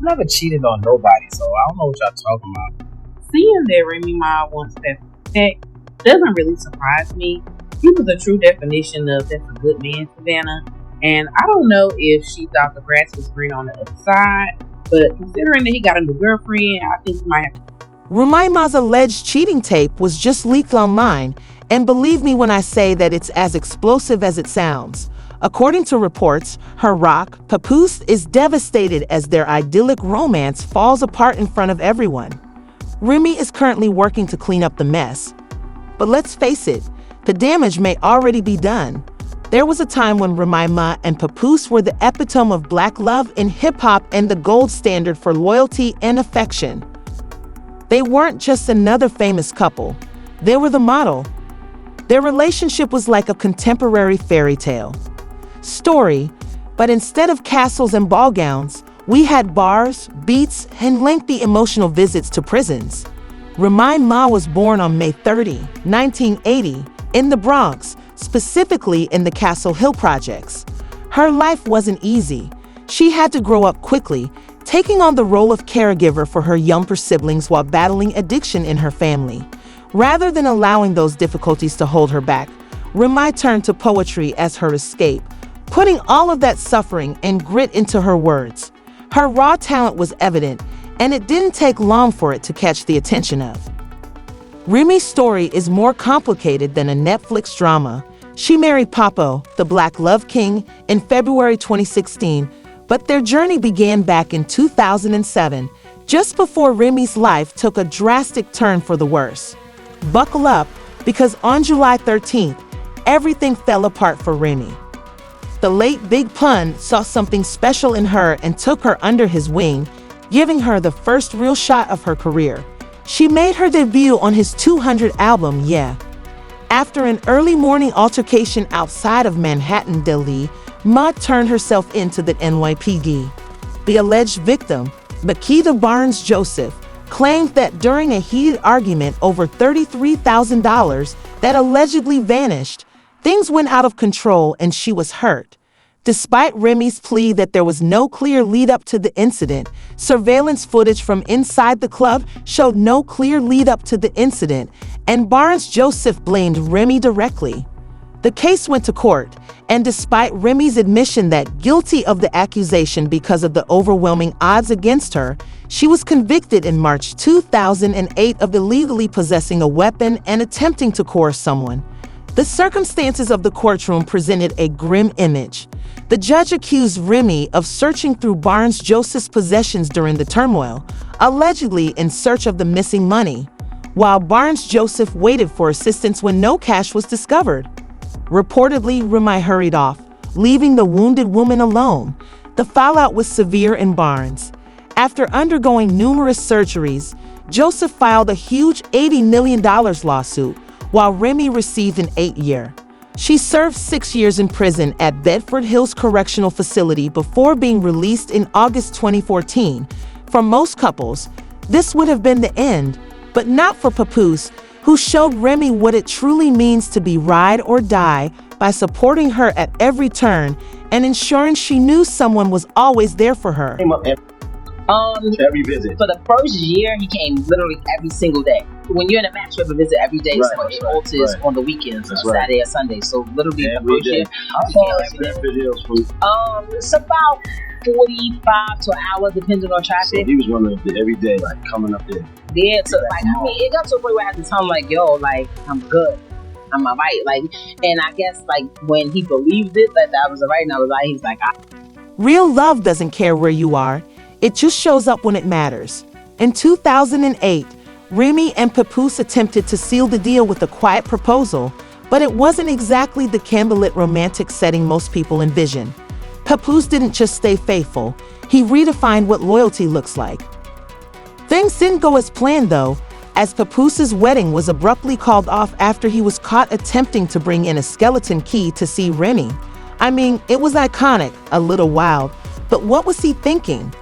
never cheated on nobody, so I don't know what y'all talking about. Seeing that Remy Ma wants that doesn't really surprise me. He was a true definition of that's a good man, Savannah. And I don't know if she thought the grass was green on the other side, but considering that he got a new girlfriend, I think he might have. Remy Ma's alleged cheating tape was just leaked online, and believe me when I say that it's as explosive as it sounds. According to reports, her rock, Papoose, is devastated as their idyllic romance falls apart in front of everyone. Remy is currently working to clean up the mess. But let's face it, the damage may already be done. There was a time when Remy Ma and Papoose were the epitome of black love in hip-hop and the gold standard for loyalty and affection. They weren't just another famous couple, they were the model. Their relationship was like a contemporary fairy tale story, but instead of castles and ball gowns, we had bars, beats, and lengthy emotional visits to prisons. Remy Ma was born on May 30, 1980, in the Bronx, specifically in the Castle Hill projects. Her life wasn't easy. She had to grow up quickly, taking on the role of caregiver for her younger siblings while battling addiction in her family. Rather than allowing those difficulties to hold her back, Remy turned to poetry as her escape, putting all of that suffering and grit into her words. Her raw talent was evident, and it didn't take long for it to catch the attention of. Remy's story is more complicated than a Netflix drama. She married Papo, the Black Love King, in February 2016, but their journey began back in 2007, just before Remy's life took a drastic turn for the worse. Buckle up, because on July 13th, everything fell apart for Remy. The late Big Pun saw something special in her and took her under his wing, giving her the first real shot of her career. She made her debut on his 200 album, Yeah. After an early morning altercation outside of Manhattan, Delhi, Ma turned herself into the NYPD. The alleged victim, Makeda Barnes-Joseph, claimed that during a heated argument over $33,000 that allegedly vanished, things went out of control and she was hurt. Despite Remy's plea that there was no clear lead-up to the incident, surveillance footage from inside the club showed no clear lead-up to the incident, and Barnes-Joseph blamed Remy directly. The case went to court, and despite Remy's admission that guilty of the accusation because of the overwhelming odds against her, she was convicted in March 2008 of illegally possessing a weapon and attempting to coerce someone. The circumstances of the courtroom presented a grim image. The judge accused Remy of searching through Barnes-Joseph's possessions during the turmoil, allegedly in search of the missing money, while Barnes-Joseph waited for assistance when no cash was discovered. Reportedly, Remy hurried off, leaving the wounded woman alone. The fallout was severe in Barnes. After undergoing numerous surgeries, Joseph filed a huge $80 million lawsuit, while Remy received an 8-year. She served 6 years in prison at Bedford Hills Correctional Facility before being released in August 2014. For most couples, this would have been the end, but not for Papoose, who showed Remy what it truly means to be ride or die by supporting her at every turn and ensuring she knew someone was always there for her. Every visit. For the first year, he came literally every single day. When you're in a match, you have a visit every day. Right, so it right, alters right. on the weekends, That's on right. Saturday or Sunday. So literally the Every first day. year. How far is Bedford Hills from? It's about 45 to an hour, depending on So traffic. he was running up there every day, like coming up there. Yeah, so like I mean, it got to a point where I had to tell him like, yo, like I'm good. I'm alright. Like, and I guess like when he believed it that I was alright and I was like, he's like, Real love doesn't care where you are. It just shows up when it matters. In 2008, Remy and Papoose attempted to seal the deal with a quiet proposal, but it wasn't exactly the candlelit romantic setting most people envision. Papoose didn't just stay faithful, he redefined what loyalty looks like. Things didn't go as planned though, as Papoose's wedding was abruptly called off after he was caught attempting to bring in a skeleton key to see Remy. I mean, it was iconic, a little wild, but what was he thinking?